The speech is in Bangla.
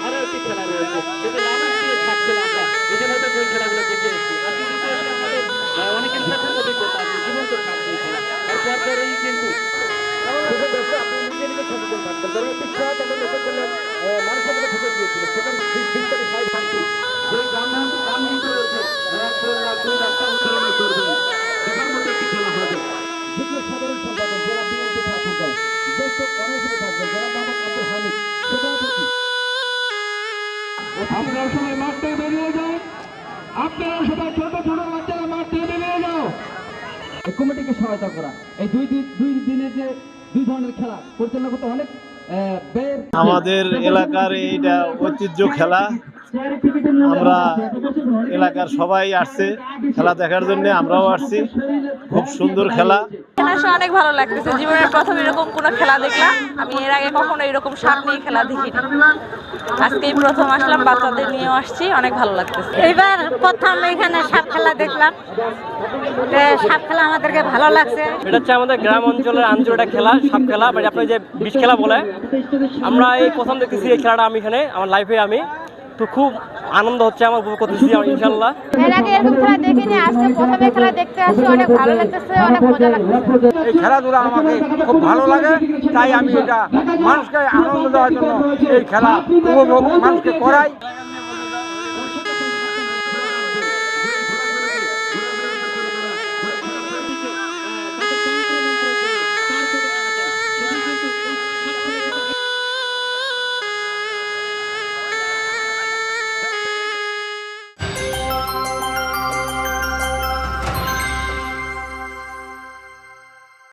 আরো একটি খেলা রয়েছে, কিন্তু লালন দিয়ে থাকছিল আমরা এই জন্য হয়তো ওই খেলাগুলো দেখে এসেছি। আর কিন্তু আমাদের অনেকের সাথে অভিজ্ঞতা আছে জীবন্ত থাকছে এই খেলা। আর পরপরেই কিন্তু আপনি নিজে নিজে সচেতন থাকবেন। ধরো একটি শট আমরা লক্ষ্য করলাম মানুষের মধ্যে ঢুকে গিয়েছিল, সেখানে যে গান কিন্তু রয়েছে দুই রাস্তা অনুসরণ করবেন, দেখার মতো একটি খেলা হবে। যুগ্ম সাধারণ সম্পাদক জেলা বিএনপি ঠাকুরগাঁও জ্যেষ্ঠ অনেক থাকবেন জনাব মোহাম্মদ আব্দুল হামিদ সভাপতি। আপনারা সবাই মাঠ থেকে বেরিয়ে যান, আপনারা সবাই ছোট ছোট বাচ্চারা মাঠ থেকে বেরিয়ে যাও। এই কমিটিকে সহায়তা করা, এই দুই দিনের যে দুই ধরনের খেলা পরিচালনা করতে অনেক ব্যয়ের। আমাদের এলাকার এইটা ঐতিহ্য খেলা, আমরা এলাকার সবাই আসছে খেলা দেখার জন্য, আমরাও আসছি। খুব সুন্দর খেলা, অনেক ভালো লাগতেছে। জীবনের প্রথম এরকম কোনো খেলা দেখলাম, আমি এর আগে কখনো এরকম সাপ নিয়ে খেলা দেখিনি। আজকেই প্রথম আসলাম, বাচ্চাদের নিয়েও আসছি, অনেক ভালো লাগতেছে। এবার প্রথম এখানে সাপ খেলা দেখলাম, সাপ খেলা আমাদেরকে ভালো লাগছে। এটা হচ্ছে আমাদের গ্রাম অঞ্চলের আঞ্চলিক খেলা, সাপ খেলা, মানে আপনার যে বিষ খেলা বলে। আমরা এই প্রথম দেখতেছি এই খেলাটা, আমি এখানে আমার লাইফে আমি তো খুব আনন্দ হচ্ছে, আমার উপভোগ করতেছি ইনশাল্লাহ। এর আগে এরকম খেলা দেখিনি, আজকে প্রথমে খেলা দেখতে আসি, অনেক ভালো লাগতেছে, অনেক মজা লাগতেছে। এই খেলাধুলা আমাকে খুব ভালো লাগে, তাই আমি এটা মানুষকে আনন্দ দেওয়ার জন্য এই খেলা উপভোগ মানুষকে করাই।